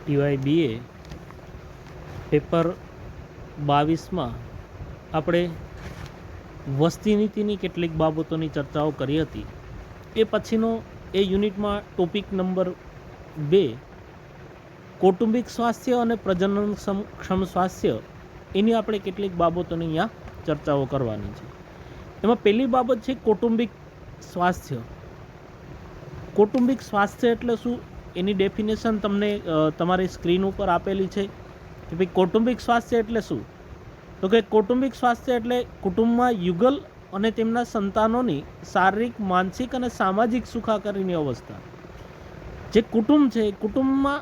TYBA paper 22માં આપણે વસ્તી નીતિની કેટલીક બાબતોની ચર્ચાઓ કરી હતી. એ પછીનો એ યુનિટમાં ટોપિક નંબર 2 કૌટુંબિક સ્વાસ્થ્ય અને પ્રજનનક્ષમ સ્વાસ્થ્ય એની આપણે કેટલીક બાબતોની અહીંયા ચર્ચાઓ કરવાની છે. એમાં પહેલી બાબત છે કૌટુંબિક સ્વાસ્થ્ય. કૌટુંબિક સ્વાસ્થ્ય એટલે શું એની ડેફિનેશન તમને તમારી સ્ક્રીન ઉપર આપેલી છે કે ભાઈ કૌટુંબિક સ્વાસ્થ્ય એટલે શું. તો કે કૌટુંબિક સ્વાસ્થ્ય એટલે કુટુંબમાં યુગલ અને તેમના સંતાનોની શારીરિક, માનસિક અને સામાજિક સુખાકારીની અવસ્થા. જે કુટુંબ છે એ કુટુંબમાં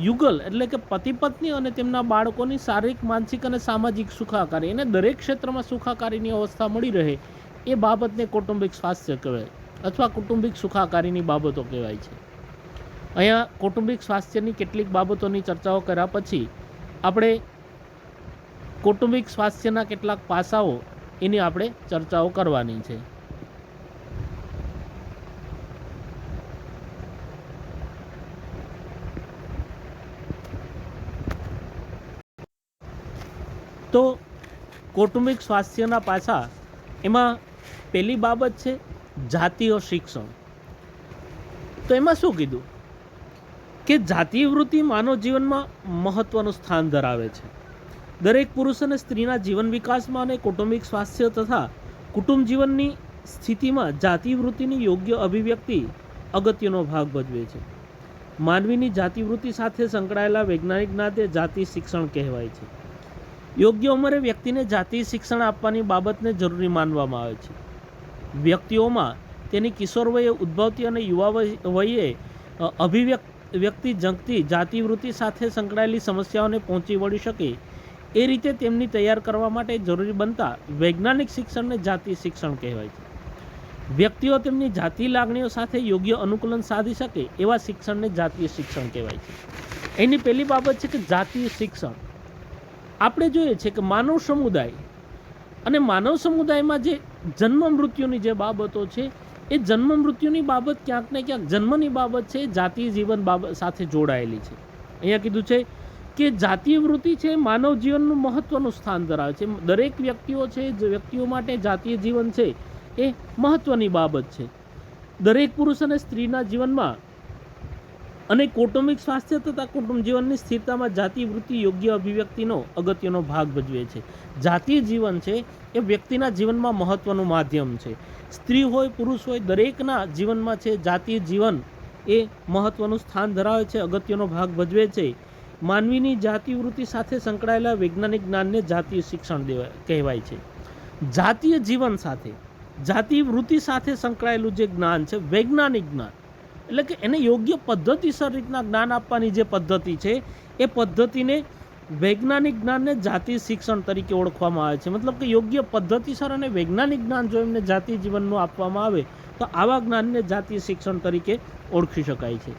યુગલ એટલે કે પતિ પત્ની અને તેમના બાળકોની શારીરિક, માનસિક અને સામાજિક સુખાકારી, એને દરેક ક્ષેત્રમાં સુખાકારીની અવસ્થા મળી રહે એ બાબતને કૌટુંબિક સ્વાસ્થ્ય કહેવાય અથવા કૌટુંબિક સુખાકારીની બાબતો કહેવાય છે. અહીંયા કૌટુંબિક સ્વાસ્થ્યની કેટલીક બાબતોની ચર્ચાઓ કર્યા પછી આપણે કૌટુંબિક સ્વાસ્થ્યના કેટલાક પાસાઓ એની આપણે ચર્ચાઓ કરવાની છે. તો કૌટુંબિક સ્વાસ્થ્યના પાસા એમાં પહેલી બાબત છે જાતીય શિક્ષણ. તો એમાં શું કીધું કે જાતીય વૃત્તિ માનવ જીવનમાં મહત્વનું સ્થાન ધરાવે છે. દરેક પુરુષ અને સ્ત્રીના જીવન વિકાસમાં અને કૌટુંબિક સ્વાસ્થ્ય તથા કુટુંબ જીવનની સ્થિતિમાં જાતિ વૃત્તિની યોગ્ય અભિવ્યક્તિ અગત્યનો ભાગ ભજવે છે. માનવીની જાતિવૃત્તિ સાથે સંકળાયેલા વૈજ્ઞાનિક જ્ઞાતે જાતિ શિક્ષણ કહેવાય છે. યોગ્ય ઉંમરે વ્યક્તિને જાતિ શિક્ષણ આપવાની બાબતને જરૂરી માનવામાં આવે છે. વ્યક્તિઓમાં તેની કિશોર વયે ઉદ્ભવતી અને યુવા વયે અભિવ્યક્તિ જંગતી જાતિવૃત્તિ સાથે સંકળાયેલી સમસ્યાઓને પહોંચી વળી શકે એ રીતે તેમની તૈયાર કરવા માટે જરૂરી બનતા વૈજ્ઞાનિક શિક્ષણને જાતિ શિક્ષણ કહેવાય છે. વ્યક્તિઓ તેમની જાતિ લાગણીઓ સાથે યોગ્ય અનુકૂલન સાધી શકે એવા શિક્ષણને જાતીય શિક્ષણ કહેવાય છે. એની પહેલી બાબત છે કે જાતીય શિક્ષણ. આપણે જોઈએ છે કે માનવ સમુદાય અને માનવ સમુદાયમાં જે જન્મ મૃત્યુની જે બાબતો છે એ જન્મ મૃત્યુની બાબત ક્યાંક ને ક્યાંક જન્મની બાબત છે જાતીય જીવન બાબત સાથે જોડાયેલી છે. અહીંયા કીધું છે કે જાતીય વૃત્તિ છે માનવ જીવનનું મહત્વનું સ્થાન ધરાવે છે. દરેક વ્યક્તિઓ છે વ્યક્તિઓ માટે જાતીય જીવન છે એ મહત્વની બાબત છે. દરેક પુરુષ અને સ્ત્રીના જીવનમાં અને કૌટુંબિક સ્વાસ્થ્ય તથા કુટુંબ જીવનની સ્થિરતામાં જાતીય વૃત્તિ યોગ્ય અભિવ્યક્તિનો અગત્યનો ભાગ ભજવે છે. જાતીય જીવન છે એ વ્યક્તિના જીવનમાં મહત્વનું માધ્યમ છે. સ્ત્રી હોય પુરુષ હોય દરેકના જીવનમાં છે જાતીય જીવન એ મહત્વનું સ્થાન ધરાવે છે, અગત્યનો ભાગ ભજવે છે. માનવીની જાતિવૃત્તિ સાથે સંકળાયેલા વૈજ્ઞાનિક જ્ઞાનને જાતીય શિક્ષણ કહેવાય છે. જાતીય જીવન સાથે જાતીય વૃત્તિ સાથે સંકળાયેલું જે જ્ઞાન છે વૈજ્ઞાનિક જ્ઞાન એટલે કે એને યોગ્ય પદ્ધતિસર રીતના જ્ઞાન આપવાની જે પદ્ધતિ છે એ પદ્ધતિને વૈજ્ઞાનિક જ્ઞાનને જાતીય શિક્ષણ તરીકે ઓળખવામાં આવે છે. મતલબ કે યોગ્ય પદ્ધતિસર અને વૈજ્ઞાનિક જ્ઞાન જો એમને જાતીય જીવનનું આપવામાં આવે તો આવા જ્ઞાનને જાતીય શિક્ષણ તરીકે ઓળખી શકાય છે.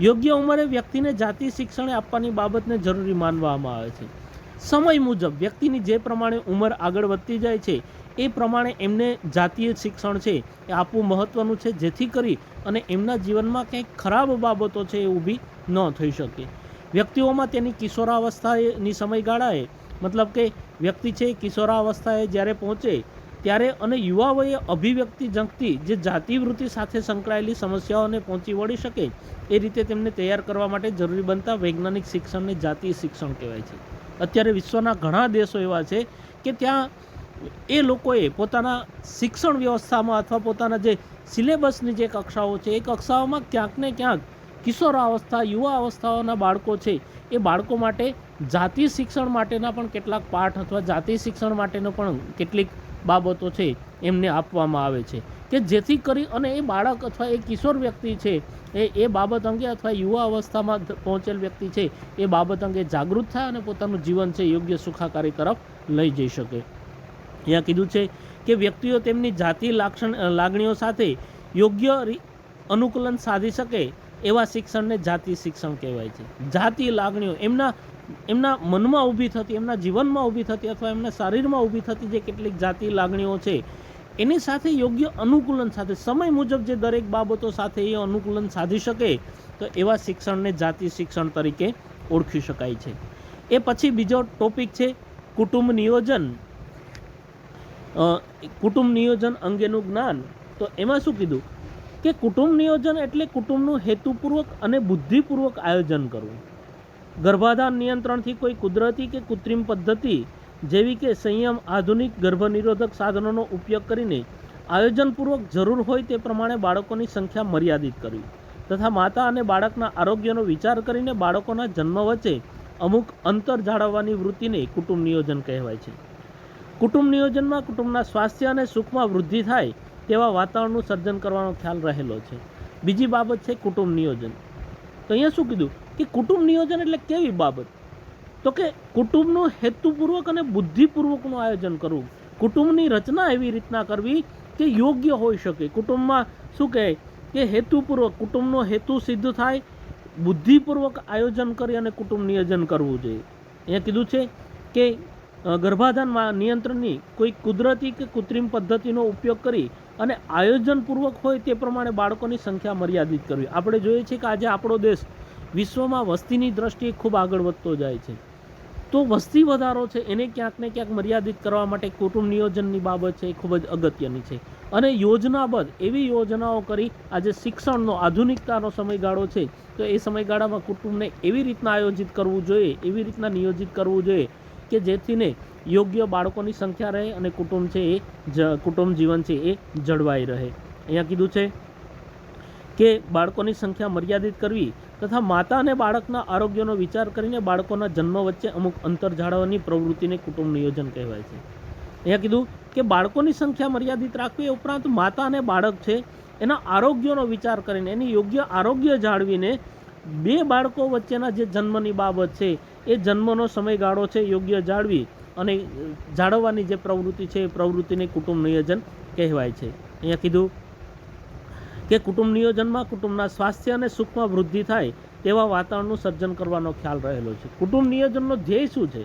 યોગ્ય ઉંમરે વ્યક્તિને જાતીય શિક્ષણ આપવાની બાબતને જરૂરી માનવામાં આવે છે. સમય મુજબ વ્યક્તિની જે પ્રમાણે ઉંમર આગળ વધતી જાય છે એ પ્રમાણે એમને જાતીય શિક્ષણ છે એ આપવું મહત્ત્વનું છે, જેથી કરી અને એમના જીવનમાં કંઈક ખરાબ બાબતો છે એ ઊભી ન થઈ શકે. વ્યક્તિઓમાં તેની કિશોરાવસ્થાની સમયગાળાએ મતલબ કે વ્યક્તિ છે કિશોરાવસ્થાએ જ્યારે પહોંચે ત્યારે અને યુવા વયે અભિવ્યક્તિ જંગતી જે જાતિવૃત્તિ સાથે સંકળાયેલી સમસ્યાઓને પહોંચી વળી શકે એ રીતે તેમને તૈયાર કરવા માટે જરૂરી બનતા વૈજ્ઞાનિક શિક્ષણને જાતીય શિક્ષણ કહેવાય છે. અત્યારે વિશ્વના ઘણા દેશો એવા છે કે ત્યાં એ લોકોએ પોતાના શિક્ષણ વ્યવસ્થામાં અથવા પોતાના જે સિલેબસની જે કક્ષાઓ છે એ કક્ષાઓમાં ક્યાંક ને ક્યાંક કિશોરાવસ્થા યુવા અવસ્થાઓના બાળકો છે એ બાળકો માટે જાતીય શિક્ષણ માટેના પણ કેટલાક પાઠ અથવા જાતીય શિક્ષણ માટેનો પણ કેટલીક બાબતો છે એમને આપવામાં આવે છે કે જેથી કરી અને એ બાળક અથવા એ કિશોર વ્યક્તિ છે એ બાબત અંગે અથવા યુવા અવસ્થામાં પહોંચેલ વ્યક્તિ છે એ બાબત અંગે જાગૃત થાય અને પોતાનું જીવન છે યોગ્ય સુખાકારી તરફ લઈ જઈ શકે. અહીંયા કીધું છે કે વ્યક્તિઓ તેમની જાતીય લાગણીઓ સાથે યોગ્ય અનુકૂલન સાધી શકે એવા શિક્ષણને જાતીય શિક્ષણ કહેવાય છે. જાતીય લાગણીઓ એમના મનમાં ઊભી થતી, એમના જીવનમાં ઊભી થતી અથવા એમના શરીરમાં ઊભી થતી જે કેટલીક જાતીય લાગણીઓ છે એની સાથે યોગ્ય અનુકૂલન સાથે સમય મુજબ જે દરેક બાબતો સાથે એ અનુકૂલન સાધી શકે તો એવા શિક્ષણને જાતીય શિક્ષણ તરીકે ઓળખી શકાય છે. એ પછી બીજો ટોપિક છે કુટુંબ નિયોજન. કુટુંબ નિયોજન અંગેનું જ્ઞાન. તો એમાં શું કીધું કે કુટુંબ નિયોજન એટલે કુટુંબનું હેતુપૂર્વક અને બુદ્ધિપૂર્વક આયોજન કરવું. ગર્ભાધાન નિયંત્રણથી કોઈ કુદરતી કે કૃત્રિમ પદ્ધતિ જેવી કે સંયમ, આધુનિક ગર્ભનિરોધક સાધનોનો ઉપયોગ કરીને આયોજનપૂર્વક જરૂર હોય તે પ્રમાણે બાળકોની સંખ્યા મર્યાદિત કરવી તથા માતા અને બાળકના આરોગ્યનો વિચાર કરીને બાળકોના જન્મ વચ્ચે અમુક અંતર જાળવવાની વૃત્તિને કુટુંબ નિયોજન કહેવાય છે. કુટુંબ નિયોજનમાં કુટુંબના સ્વાસ્થ્ય અને સુખમાં વૃદ્ધિ થાય તેવા વાતાવરણનું સર્જન કરવાનો ખ્યાલ રહેલો છે. બીજી બાબત છે કુટુંબ નિયોજન. તો અહીંયા શું કીધું કે કુટુંબ નિયોજન એટલે કેવી બાબત? તો કે કુટુંબનું હેતુપૂર્વક અને બુદ્ધિપૂર્વકનું આયોજન કરવું. કુટુંબની રચના એવી રીતના કરવી કે યોગ્ય હોઈ શકે. કુટુંબમાં શું કહે કે હેતુપૂર્વક કુટુંબનો હેતુ સિદ્ધ થાય, બુદ્ધિપૂર્વક આયોજન કરી અને કુટુંબ નિયોજન કરવું જોઈએ. અહીંયા કીધું છે કે ગર્ભાધાન નિયંત્રણની કોઈ કુદરતી કે કૃત્રિમ પદ્ધતિનો ઉપયોગ કરી અને આયોજનપૂર્વક હોય તે પ્રમાણે બાળકોની સંખ્યા મર્યાદિત કરવી. આપણે જોઈએ છીએ કે આજે આપણો દેશ વિશ્વમાં વસ્તીની દ્રષ્ટિએ ખૂબ આગળ વધતો જાય છે. તો વસ્તી વધારો છે એને ક્યાંક ને ક્યાંક મર્યાદિત કરવા માટે કુટુંબ નિયોજનની બાબત છે એ ખૂબ જ અગત્યની છે. અને યોજનાબદ્ધ એવી યોજનાઓ કરી આજે શિક્ષણનો આધુનિકતાનો સમયગાળો છે તો એ સમયગાળામાં કુટુંબને એવી રીતના આયોજિત કરવું જોઈએ, એવી રીતના નિયોજિત કરવું જોઈએ કે જેથીને યોગ્ય બાળકોની સંખ્યા રહે અને કુટુંબ છે એ કુટુંબ જીવન છે એ જળવાઈ રહે. અહીંયા કીધું છે કે બાળકોની સંખ્યા મર્યાદિત કરવી તથા માતા અને બાળકના આરોગ્યનો વિચાર કરીને બાળકોના જન્મ વચ્ચે અમુક અંતર જાળવવાની પ્રવૃત્તિને કુટુંબ નિયોજન કહેવાય છે. અહીંયા કીધું કે બાળકોની સંખ્યા મર્યાદિત રાખવી એ ઉપરાંત માતા અને બાળક છે એના આરોગ્યનો વિચાર કરીને એની યોગ્ય આરોગ્ય જાળવીને બે બાળકો વચ્ચેના જે જન્મની બાબત છે એ જન્મનો સમયગાળો છે યોગ્ય જાળવી અને જાળવવાની જે પ્રવૃત્તિ છે એ પ્રવૃત્તિને કુટુંબ નિયોજન કહેવાય છે. અહીંયા કીધું કે કુટુંબ નિયોજનમાં કુટુંબના સ્વાસ્થ્ય અને સુખમાં વૃદ્ધિ થાય તેવા વાતાવરણનું સર્જન કરવાનો ખ્યાલ રહેલો છે. કુટુંબ નિયોજનનો ધ્યેય શું છે?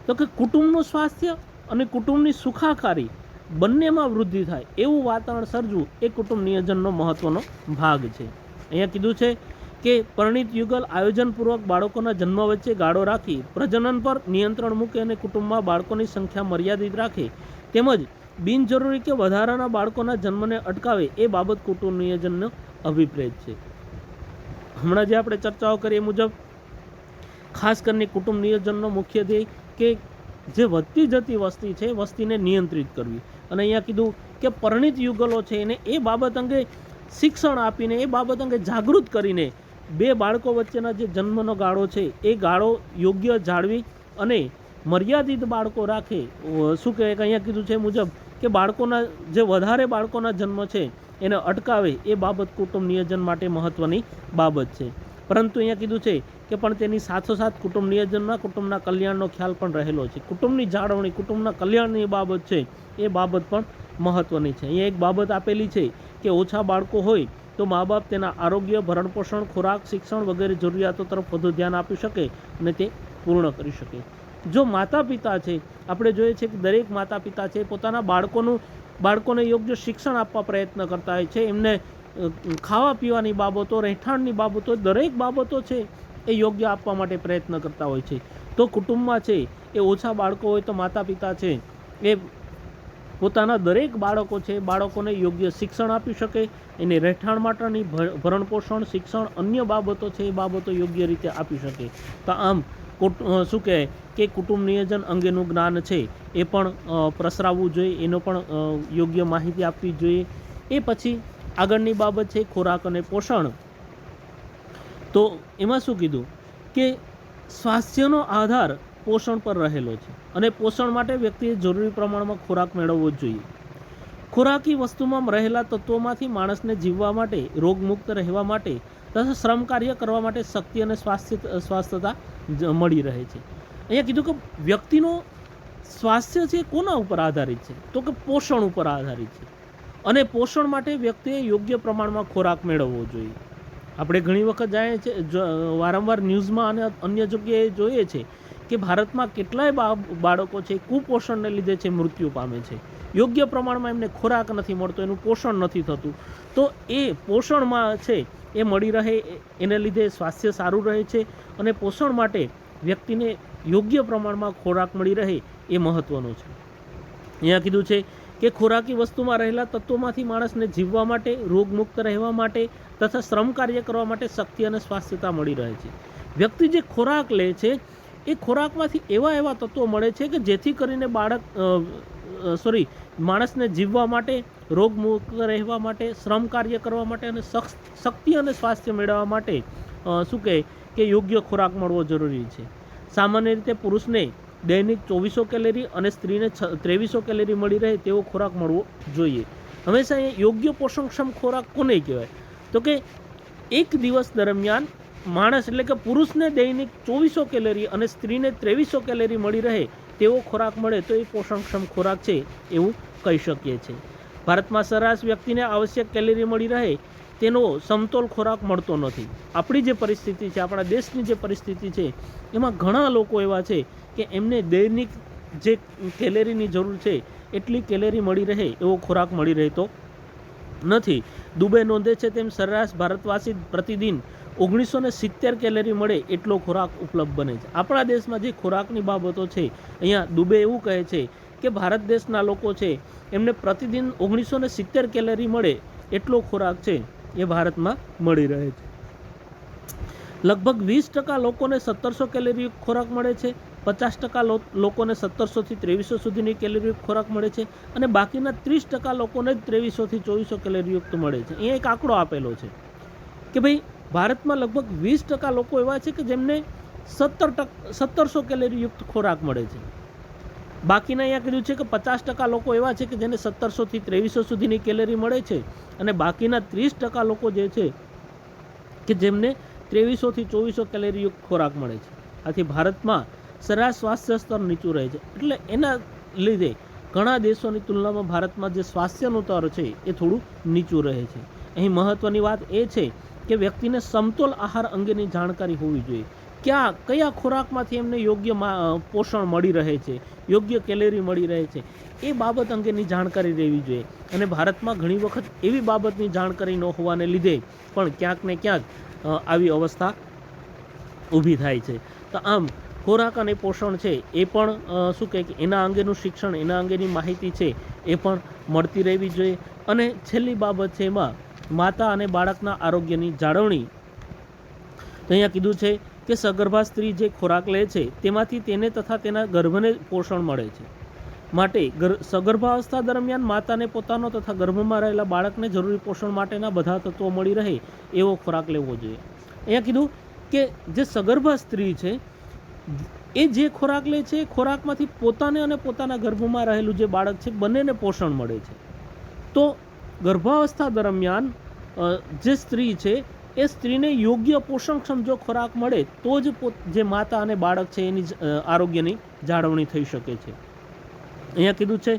તો કે કુટુંબનું સ્વાસ્થ્ય અને કુટુંબની સુખાકારી બંનેમાં વૃદ્ધિ થાય એવું વાતાવરણ સર્જવું એ કુટુંબ નિયોજનનો મહત્વનો ભાગ છે. અહીંયા કીધું છે કે પરિણીત યુગલ આયોજનપૂર્વક બાળકોના જન્મ વચ્ચે ગાળો રાખી પ્રજનન પર નિયંત્રણ મૂકે અને કુટુંબમાં બાળકોની સંખ્યા મર્યાદિત રાખે તેમજ બિનજરૂરી કે વધારાના બાળકોના જન્મને અટકાવે એ બાબત કુટુંબ નિયોજનનો અભિપ્રેત છે. હમણાં જે આપણે ચર્ચાઓ કરી એ મુજબ ખાસ કરીને કુટુંબ નિયોજનનો મુખ્ય ધ્યેય કે જે વધતી જતી વસ્તી છે વસ્તીને નિયંત્રિત કરવી. અને અહીંયા કીધું કે પરિણીત યુગલો છે એને એ બાબત અંગે શિક્ષણ આપીને એ બાબત અંગે જાગૃત કરીને બે બાળકો વચ્ચેના જે જન્મનો ગાળો છે એ ગાળો યોગ્ય જાળવી અને મર્યાદિત બાળકો રાખે. શું કહે કે અહીંયા કીધું છે મુજબ કે બાળકોના જે વધારે બાળકોના જન્મ છે એને અટકાવે એ બાબત કુટુંબ નિયોજન માટે મહત્ત્વની બાબત છે. પરંતુ અહીંયા કીધું છે કે પણ તેની સાથોસાથ કુટુંબ નિયોજનમાં કુટુંબના કલ્યાણનો ખ્યાલ પણ રહેલો છે. કુટુંબની જાળવણી, કુટુંબના કલ્યાણની બાબત છે એ બાબત પણ મહત્ત્વની છે. અહીંયા એક બાબત આપેલી છે કે ઓછા બાળકો હોય તો મા બાપ તેના આરોગ્ય, ભરણપોષણ, ખોરાક, શિક્ષણ વગેરે જરૂરિયાતો તરફ વધુ ધ્યાન આપી શકે અને તે પૂર્ણ કરી શકે. જો માતા પિતા છે, આપણે જોઈએ છે કે દરેક માતા પિતા છે પોતાના બાળકોને યોગ્ય શિક્ષણ આપવા પ્રયત્ન કરતા હોય છે. એમને ખાવા પીવાની બાબતો, રહેઠાણની બાબતો, દરેક બાબતો છે એ યોગ્ય આપવા માટે પ્રયત્ન કરતા હોય છે. તો કુટુંબમાં છે એ ઓછા બાળકો હોય તો માતા પિતા છે એ પોતાના દરેક બાળકો છે બાળકોને યોગ્ય શિક્ષણ આપી શકે, એને રહેઠાણ માટેની ભરણપોષણ, શિક્ષણ, અન્ય બાબતો છે એ બાબતો યોગ્ય રીતે આપી શકે. તો આમ શું કહે કે કુટુંબ નિયોજન અંગેનું જ્ઞાન છે એ પણ પ્રસરાવવું જોઈએ, એનો પણ યોગ્ય માહિતી આપવી જોઈએ. એ પછી આગળની બાબત છે ખોરાક અને પોષણ. તો એમાં શું કીધું કે સ્વાસ્થ્યનો આધાર પોષણ પર રહેલો છે અને પોષણ માટે વ્યક્તિએ જરૂરી પ્રમાણમાં ખોરાક મેળવવો જોઈએ. ખોરાકી વસ્તુમાં રહેલા તત્વોમાંથી માણસને જીવવા માટે, રોગમુક્ત રહેવા માટે તથા શ્રમ કાર્ય કરવા માટે શક્તિ અને સ્વાસ્થ્યતા મળી રહે છે. અહીંયા કીધું કે વ્યક્તિનો સ્વાસ્થ્ય છે કોના ઉપર આધારિત છે? તો કે પોષણ ઉપર આધારિત છે. અને પોષણ માટે વ્યક્તિએ યોગ્ય પ્રમાણમાં ખોરાક મેળવવો જોઈએ. આપણે ઘણી વખત જાણીએ છીએ, વારંવાર ન્યૂઝમાં અને અન્ય જગ્યાએ જોઈએ છે કે ભારતમાં કેટલાય બાળકો છે કુપોષણને લીધે છે મૃત્યુ પામે છે. યોગ્ય પ્રમાણમાં એમને ખોરાક નથી મળતો, એનું પોષણ નથી થતું, તો એ પોષણમાં છે એ મળી રહે, એને લીધે સ્વાસ્થ્ય સારું રહે છે. અને પોષણ માટે વ્યક્તિને યોગ્ય પ્રમાણમાં ખોરાક મળી રહે એ મહત્ત્વનું છે. અહીંયા કીધું છે કે ખોરાકી વસ્તુમાં રહેલા તત્વોમાંથી માણસને જીવવા માટે, રોગમુક્ત રહેવા માટે તથા શ્રમ કાર્ય કરવા માટે શક્તિ અને સ્વાસ્થ્યતા મળી રહે છે. વ્યક્તિ જે ખોરાક લે છે એ ખોરાકમાંથી એવા તત્વો મળે છે કે જેથી કરીને માણસને જીવવા માટે, રોગમુક્ત રહેવા માટે, શ્રમ કાર્ય કરવા માટે અને શક્તિ અને સ્વાસ્થ્ય મેળવવા માટે શું કહે કે યોગ્ય ખોરાક મળવો જરૂરી છે. સામાન્ય રીતે પુરુષને દૈનિક 2400 કેલરી અને સ્ત્રીને 2300 કેલરી મળી રહે તેવો ખોરાક મળવો જોઈએ. હંમેશા એ યોગ્ય પોષણક્ષમ ખોરાક કોને કહેવાય? તો કે એક દિવસ દરમિયાન માણસ એટલે કે પુરુષને દૈનિક 2400 કેલરી અને સ્ત્રીને 2300 કેલરી મળી રહે તેવો ખોરાક મળે તો એ પોષણક્ષમ ખોરાક છે એવું કહી શકીએ છીએ. ભારતમાં સરેરાશ વ્યક્તિને આવશ્યક કેલરી મળી રહે તેનો સમતોલ ખોરાક મળતો નથી. આપણી જે પરિસ્થિતિ છે, આપણા દેશની જે પરિસ્થિતિ છે, એમાં ઘણા લોકો એવા છે કે એમને દૈનિક જે કેલરીની જરૂર છે એટલી કેલરી મળી રહે એવો ખોરાક મળી રહેતો નથી. દુબે નોંધે છે તેમ સરેરાશ ભારતવાસી પ્રતિદિન 1970 કેલરી મળે એટલો ખોરાક ઉપલબ્ધ બને છે. આપણા દેશમાં જે ખોરાકની બાબતો છે, અહીંયા દુબે એવું કહે છે કે ભારત દેશના લોકો છે એમને પ્રતિદિન 1970 કેલરી મળે એટલો ખોરાક છે એ ભારતમાં મળી રહે છે. લગભગ 20% લોકોને 1700 કેલરી ખોરાક મળે છે, 50% લોકોને 1700 થી 2300 સુધીની કેલરી ખોરાક મળે છે અને બાકીના 30% લોકોને 2300 થી 2400 કેલરી યુક્ત મળે છે. અહીંયા એક આંકડો આપેલો છે કે ભાઈ ભારતમાં લગભગ 20% લોકો એવા છે કે જેમને 1700 કેલરી યુક્ત ખોરાક મળે છે. બાકીના અહીંયા કીધું છે કે 50% લોકો એવા છે કે જેને 1700 થી 2300 સુધીની કેલરી મળે છે અને બાકીના 30% લોકો જે છે કે જેમને 2300 થી 2400 કેલરી યુક્ત ખોરાક મળે છે. આથી ભારતમાં સરેરાશ સ્વાસ્થ્ય સ્તર નીચું રહે છે. એટલે એના લીધે ઘણા દેશોની તુલનામાં ભારતમાં જે સ્વાસ્થ્યનું સ્તર છે એ થોડું નીચું રહે છે. અહીં મહત્ત્વની વાત એ છે કે વ્યક્તિને સમતોલ આહાર અંગેની જાણકારી હોવી જોઈએ. કયા ખોરાકમાંથી એમને યોગ્ય પોષણ મળી રહે છે, યોગ્ય કેલરી મળી રહે છે, એ બાબત અંગેની જાણકારી રહેવી જોઈએ. અને ભારતમાં ઘણી વખત એવી બાબતની જાણકારી ન હોવાને લીધે પણ ક્યાંક ને ક્યાંક આવી અવસ્થા ઊભી થાય છે. તો આમ ખોરાક અને પોષણ છે એ પણ શું કહે કે એના અંગેનું શિક્ષણ, એના અંગેની માહિતી છે એ પણ મળતી રહેવી જોઈએ. અને છેલ્લી બાબત છે એમાં માતા અને બાળકના આરોગ્યની જાળવણી. તો અહીંયા કીધું છે કે સગર્ભા સ્ત્રી જે ખોરાક લે છે તેમાંથી તેને તથા તેના ગર્ભને પોષણ મળે છે. માટે સગર્ભાવસ્થા દરમિયાન માતાને પોતાનો તથા ગર્ભમાં રહેલા બાળકને જરૂરી પોષણ માટેના બધા તત્વો મળી રહે એવો ખોરાક લેવો જોઈએ. અહીંયા કીધું કે જે સગર્ભા સ્ત્રી છે એ જે ખોરાક લે છે એ ખોરાકમાંથી પોતાને અને પોતાના ગર્ભમાં રહેલું જે બાળક છે બંનેને પોષણ મળે છે. તો ગર્ભાવસ્થા દરમિયાન જે સ્ત્રી છે એ સ્ત્રીને યોગ્ય પોષણક્ષમ જો ખોરાક મળે તો જ જે માતા અને બાળક છે એની આરોગ્યની જાળવણી થઈ શકે છે. અહીંયા કીધું છે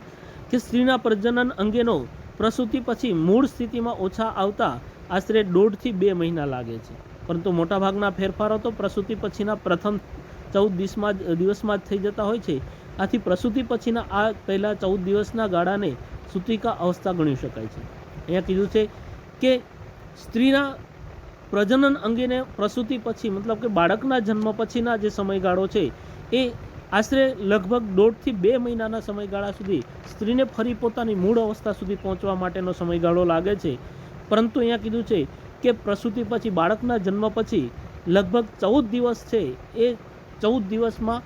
કે સ્ત્રીના પ્રજનન અંગેનો પ્રસૂતિ પછી મૂળ સ્થિતિમાં ઓછા આવતા આશરે 1.5 થી 2 મહિના લાગે છે. પરંતુ મોટાભાગના ફેરફારો તો પ્રસૂતિ પછીના પ્રથમ 14 દિવસમાં જ થઈ જતા હોય છે. આથી પ્રસૂતિ પછીના આ પહેલા 14 દિવસના ગાળાને સૂતિકા અવસ્થા ગણી શકાય છે. અહીંયા કીધું છે કે સ્ત્રીના પ્રજનન અંગેને પ્રસૂતિ પછી મતલબ કે બાળકના જન્મ પછીના જે સમયગાળો છે એ આશરે લગભગ 1.5 થી 2 મહિનાના સમયગાળા સુધી સ્ત્રીને ફરી પોતાની મૂળ અવસ્થા સુધી પહોંચવા માટેનો સમયગાળો લાગે છે. પરંતુ અહીંયા કીધું છે કે પ્રસૂતિ પછી બાળકના જન્મ પછી લગભગ 14 દિવસ છે એ 14 દિવસમાં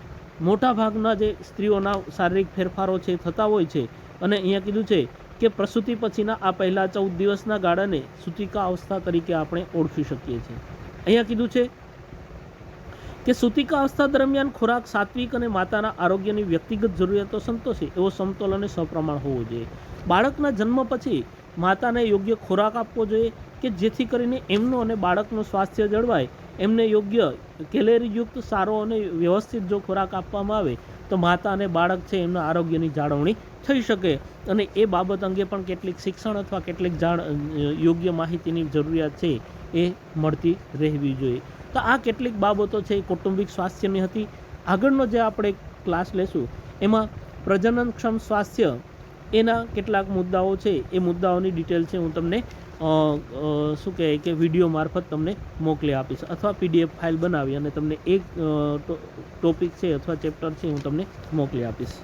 મોટાભાગના જે સ્ત્રીઓના શારીરિક ફેરફારો છે થતા હોય છે. અને અહીંયા કીધું છે કે પ્રસૂતિ પછીના આ પહેલા 14 દિવસના ગાળાને સૂતિકા અવસ્થા તરીકે આપણે ઓળખી શકીએ છીએ. અહીંયા કીધું છે કે સૂતિકા અવસ્થા દરમિયાન ખોરાક સાત્વિક અને માતાના આરોગ્યની વ્યક્તિગત જરૂરિયાતો સંતોષે એવો સમતોલ અને સપ્રમાણ હોવો જોઈએ. બાળકના જન્મ પછી માતાને યોગ્ય ખોરાક આપવો જોઈએ કે જેથી કરીને એમનું અને બાળકનું સ્વાસ્થ્ય જળવાય. એમને યોગ્ય કેલેરીયુક્ત સારો અને વ્યવસ્થિત જો ખોરાક આપવામાં આવે તો માતા અને બાળક છે એમના આરોગ્યની જાળવણી થઈ શકે. અને એ બાબત અંગે પણ કેટલીક શિક્ષણ અથવા કેટલીક યોગ્ય માહિતીની જરૂરિયાત છે એ મળતી રહેવી જોઈએ. તો આ કેટલીક બાબતો છે એ કૌટુંબિક સ્વાસ્થ્યની હતી. આગળનો જે આપણે ક્લાસ લેશું એમાં પ્રજનનક્ષમ સ્વાસ્થ્ય એના કેટલાક મુદ્દાઓ છે, એ મુદ્દાઓની ડિટેલ છે હું તમને શું કહેવાય કે વિડીયો મારફત તમને મોકલી આપીશ, અથવા PDF ફાઇલ બનાવી અને તમને એક ટોપિક છે અથવા ચેપ્ટર છે હું તમને મોકલી આપીશ.